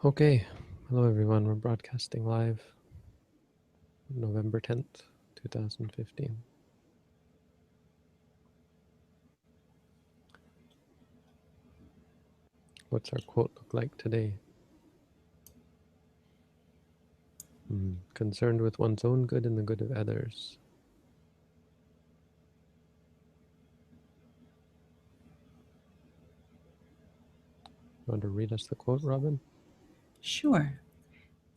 Okay, hello everyone. We're broadcasting live November 10th, 2015. What's our quote look like today? Concerned with one's own good and the good of others. Want to read us the quote, Robin? Sure.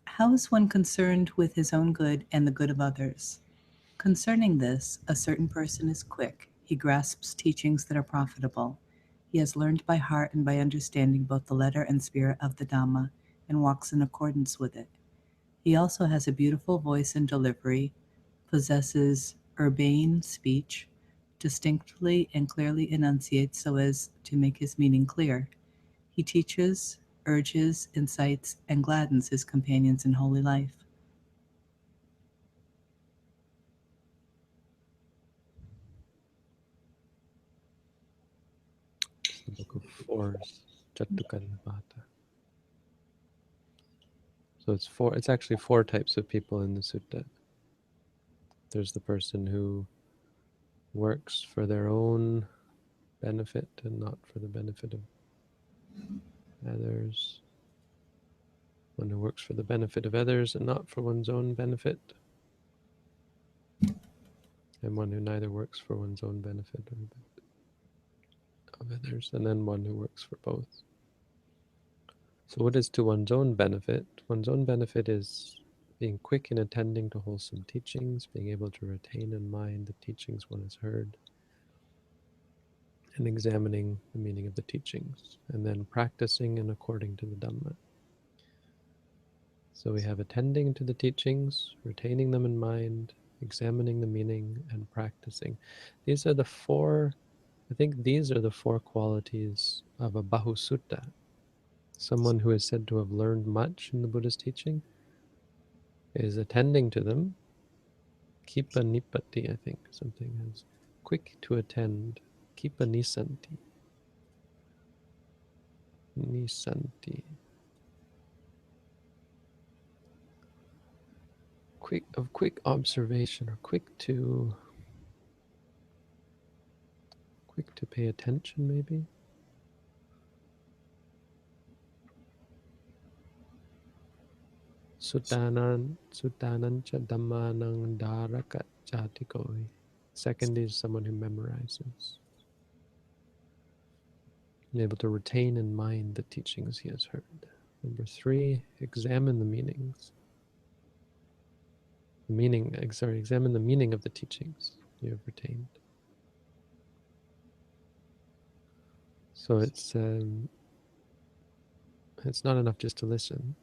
How is one concerned with his own good and the good of others? Concerning this, a certain person is quick. He grasps teachings that are profitable. He has learned by heart and by understanding both the letter and spirit of the Dhamma and walks in accordance with it. He also has a beautiful voice and delivery, possesses urbane speech, distinctly and clearly enunciates so as to make his meaning clear. He teaches, urges, incites, and gladdens his companions in holy life. It's the Book of Fours, Jatukan Bata. So it's actually four types of people in the sutta. There's the person who works for their own benefit and not for the benefit of others. One who works for the benefit of others and not for one's own benefit. And one who neither works for one's own benefit or of others, and then one who works for both. So what is to one's own benefit? One's own benefit is being quick in attending to wholesome teachings, being able to retain in mind the teachings one has heard, and examining the meaning of the teachings, and then practicing in according to the Dhamma. So we have attending to the teachings, retaining them in mind, examining the meaning, and practicing. These are the four, I think these are the four qualities of a Bahusutta, someone who is said to have learned much in the Buddha's teaching, is attending to them. Kipa nipati, I think, something is quick to attend. Kipa nisanti. Nisanti. Quick observation, or quick to pay attention, maybe. Sutanan cha dhammanang dharaka jatikoi. Second is someone who memorizes, and able to retain in mind the teachings he has heard. Number three, examine the meanings. Examine the meaning of the teachings you have retained. So it's not enough just to listen,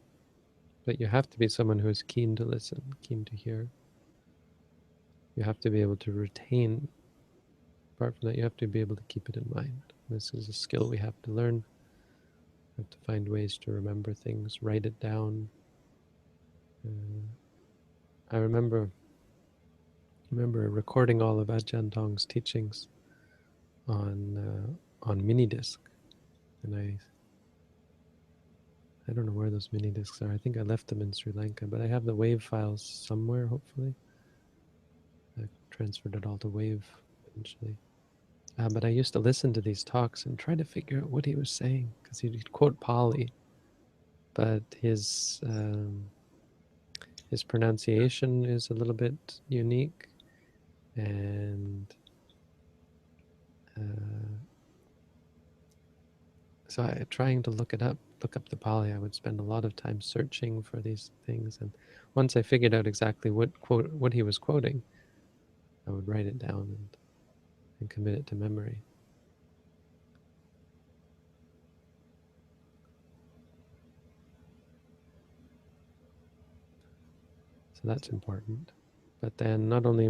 but you have to be someone who is keen to listen, keen to hear. You have to be able to retain. Apart from that, you have to be able to keep it in mind. This is a skill we have to learn. We have to find ways to remember things, write it down. I remember recording all of Ajahn Tong's teachings on mini disc, and I don't know where those mini discs are. I think I left them in Sri Lanka, but I have the WAV files somewhere. Hopefully, I transferred it all to WAV eventually. But I used to listen to these talks and try to figure out what he was saying, because he'd quote Pali, but his pronunciation is a little bit unique, and so trying to look up the Pali, I would spend a lot of time searching for these things, and once I figured out exactly what he was quoting, I would write it down and commit it to memory. So that's important. But then not only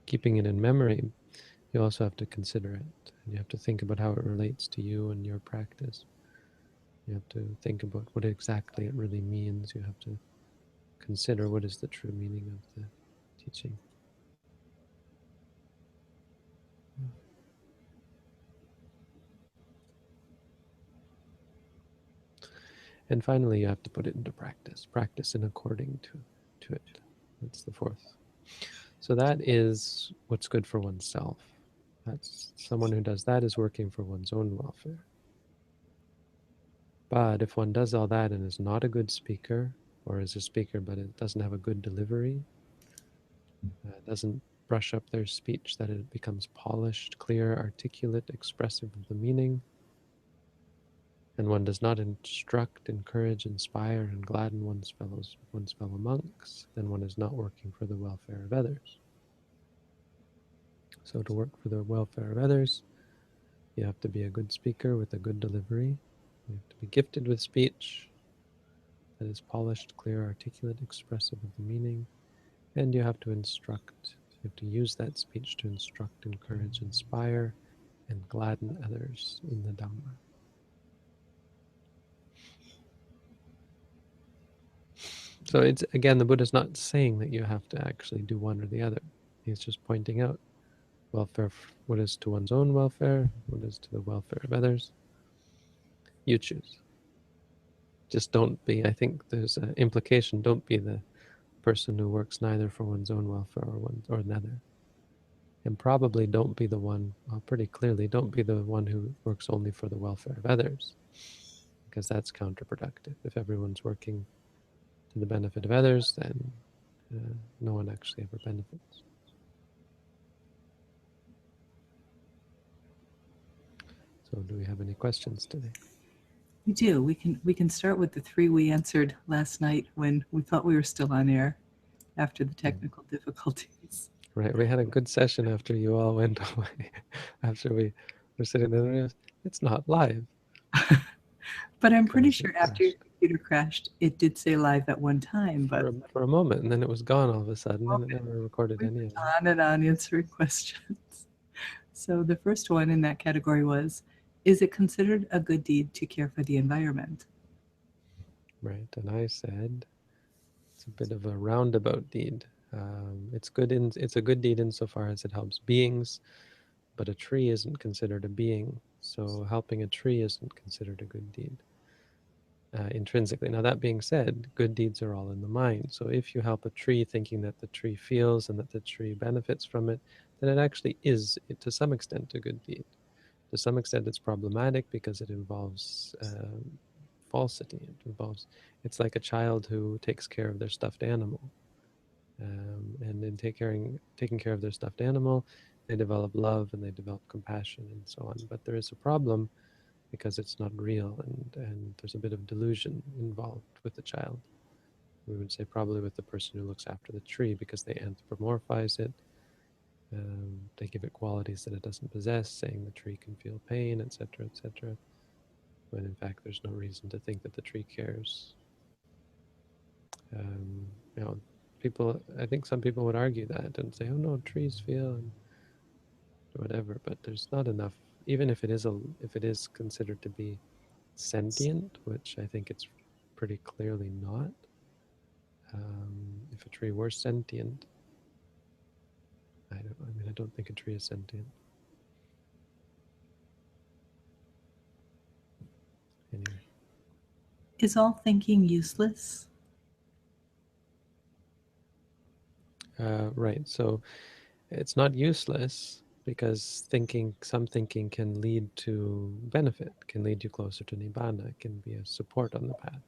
keeping it in memory, you also have to consider it. And you have to think about how it relates to you and your practice. You have to think about what exactly it really means. You have to consider what is the true meaning of the teaching. And finally, you have to put it into practice. Practice in according to it. That's the fourth. So that is what's good for oneself. That's someone who does that is working for one's own welfare. But if one does all that and is not a good speaker, or is a speaker but it doesn't have a good delivery, doesn't brush up their speech, that it becomes polished, clear, articulate, expressive of the meaning, and one does not instruct, encourage, inspire, and gladden one's fellow monks, then one is not working for the welfare of others. So to work for the welfare of others, you have to be a good speaker with a good delivery. You have to be gifted with speech that is polished, clear, articulate, expressive of the meaning, and you have to instruct. You have to use that speech to instruct, encourage, inspire, and gladden others in the Dhamma. So it's again, the Buddha's not saying that you have to actually do one or the other. He's just pointing out welfare, what is to one's own welfare, what is to the welfare of others. You choose. Just don't be, I think there's an implication, don't be the person who works neither for one's own welfare or another. And probably don't be the one, well, pretty clearly, don't be the one who works only for the welfare of others, because that's counterproductive. If everyone's working to the benefit of others, then no one actually ever benefits. So, do we have any questions today? We do. We can start with the three we answered last night when we thought we were still on air after the technical difficulties. Right, we had a good session after you all went away. After we were sitting there, it's not live. But I'm pretty Because it sure after your crashed computer crashed, it did say live at one time, but for a moment, and then it was gone all of a sudden, and it never recorded we any went of it. on and on answering questions. So the first one in that category was, is it considered a good deed to care for the environment? Right, and I said it's a bit of a roundabout deed. It's a good deed insofar as it helps beings, but a tree isn't considered a being, so helping a tree isn't considered a good deed. Intrinsically. Now, that being said, good deeds are all in the mind. So if you help a tree thinking that the tree feels and that the tree benefits from it, then it actually is, to some extent, a good deed. To some extent, it's problematic because it involves falsity. It's like a child who takes care of their stuffed animal. And in taking care of their stuffed animal, they develop love and they develop compassion and so on. But there is a problem because it's not real, and there's a bit of delusion involved with the child. We would say probably with the person who looks after the tree, because they anthropomorphize it. They give it qualities that it doesn't possess, saying the tree can feel pain, etc., etc. When in fact there's no reason to think that the tree cares. Um, you know, I think some people would argue that and say, "Oh no, trees feel and whatever," but there's not enough. Even if it is considered to be sentient, which I think it's pretty clearly not. If a tree were sentient, I don't think a tree is sentient. Anyway, Is all thinking useless? right. So it's not useless because some thinking can lead to benefit, can lead you closer to nibbana, can be a support on the path.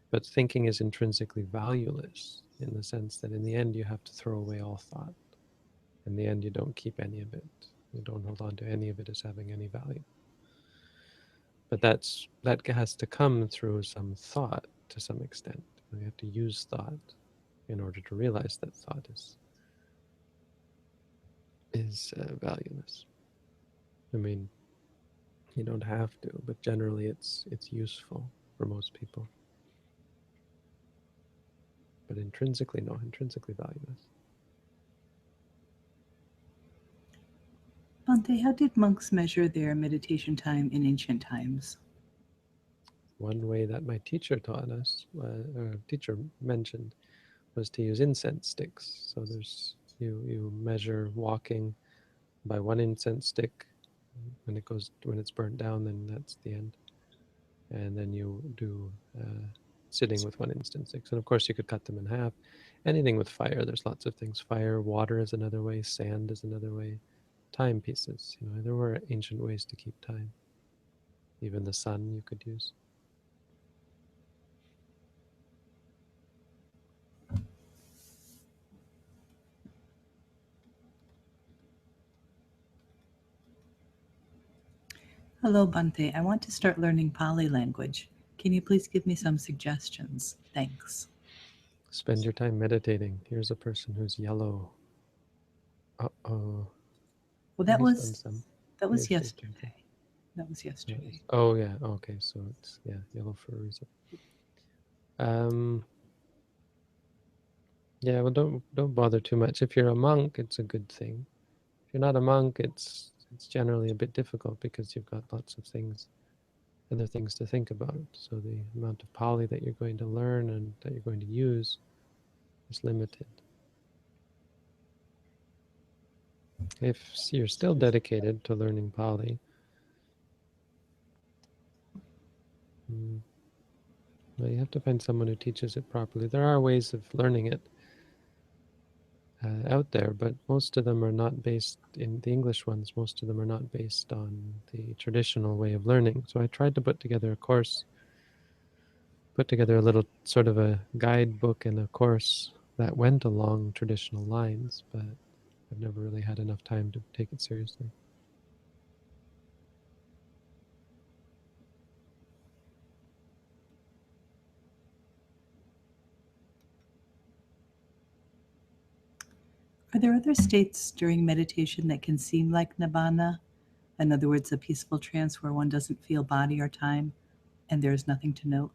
But thinking is intrinsically valueless in the sense that in the end you have to throw away all thought. In the end, you don't keep any of it. You don't hold on to any of it as having any value. But that has to come through some thought to some extent. You have to use thought in order to realize that thought is valueless. I mean, you don't have to, but generally it's useful for most people. But intrinsically, no, intrinsically valueless. Bhante, how did monks measure their meditation time in ancient times? One way that my teacher taught us, or teacher mentioned, was to use incense sticks. So you measure walking by one incense stick. When it's burnt down, then that's the end. and then you do sitting with 1 inch sticks. And of course, you could cut them in half. Anything with fire, there's lots of things. Fire, water is another way, sand is another way, timepieces. There were ancient ways to keep time. Even the sun you could use. Hello, Bante. I want to start learning Pali language. Can you please give me some suggestions? Thanks. Spend your time meditating. Here's a person who's yellow. Uh-oh. Well, Oh, he's done some. that Here, was she's done some. yesterday. That was yesterday. Oh, yeah. Okay, so it's, yeah, yellow for a reason. Um, yeah, well, don't bother too much. If you're a monk, it's a good thing. If you're not a monk, it's generally a bit difficult because you've got lots of things, other things to think about. So the amount of Pali that you're going to learn and that you're going to use is limited. If you're still dedicated to learning Pali, well, you have to find someone who teaches it properly. There are ways of learning it out there, but most of them are not based in the English ones. Most of them are not based on the traditional way of learning. So I tried to put together a course, put together a little sort of a guidebook and a course that went along traditional lines, but I've never really had enough time to take it seriously. Are there other states during meditation that can seem like nibbana? In other words, a peaceful trance where one doesn't feel body or time and there is nothing to note?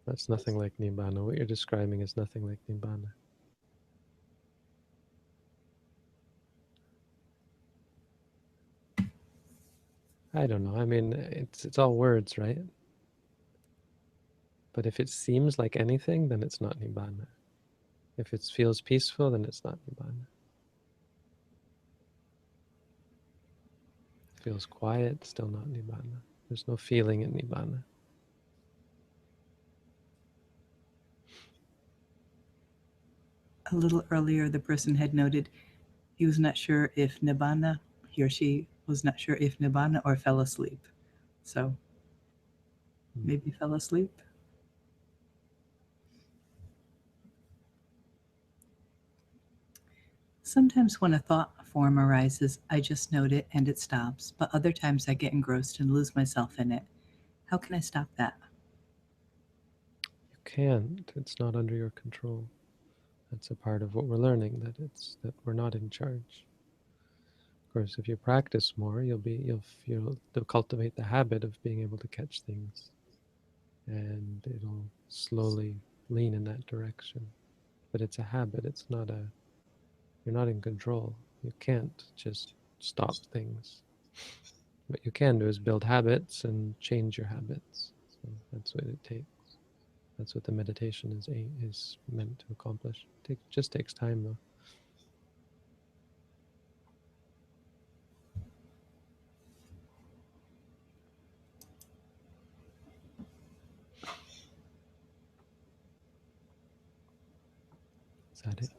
That's nothing like Nibbana. What you're describing is nothing like Nibbana. I don't know. I mean, it's all words, right? But if it seems like anything, then it's not Nibbana. If it feels peaceful, then it's not Nibbana. It feels quiet, still not Nibbana. There's no feeling in Nibbana. A little earlier, the person had noted he was not sure if nibbana, he or she was not sure if nibbana or fell asleep. So maybe fell asleep. Sometimes when a thought form arises, I just note it and it stops, but other times I get engrossed and lose myself in it. How can I stop that? You can't. It's not under your control. That's a part of what we're learning, that we're not in charge. Of course, if you practice more, you'll cultivate the habit of being able to catch things, and it'll slowly lean in that direction. But it's a habit. You're not in control. You can't just stop things. What you can do is build habits and change your habits. So that's what it takes. That's what the meditation is meant to accomplish. It just takes time, though. Is that it?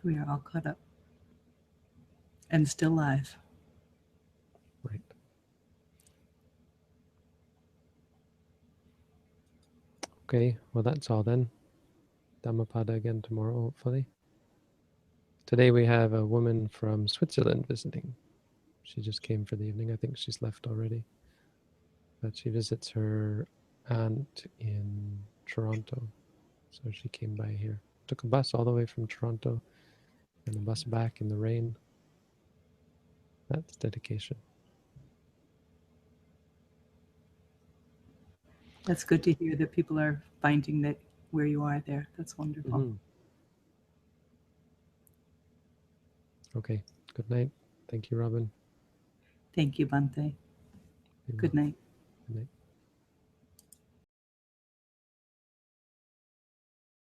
We are all caught up and still live. Right. Okay, well, that's all then. Dhammapada again tomorrow, hopefully. Today we have a woman from Switzerland visiting. She just came for the evening. I think she's left already. But she visits her aunt in Toronto. So she came by here. Took a bus all the way from Toronto and a bus back in the rain. That's dedication. That's good to hear that people are finding that where you are there. That's wonderful. Mm-hmm. Okay, good night. Thank you, Robin. Thank you, Bante. Be Good well. night. Good night.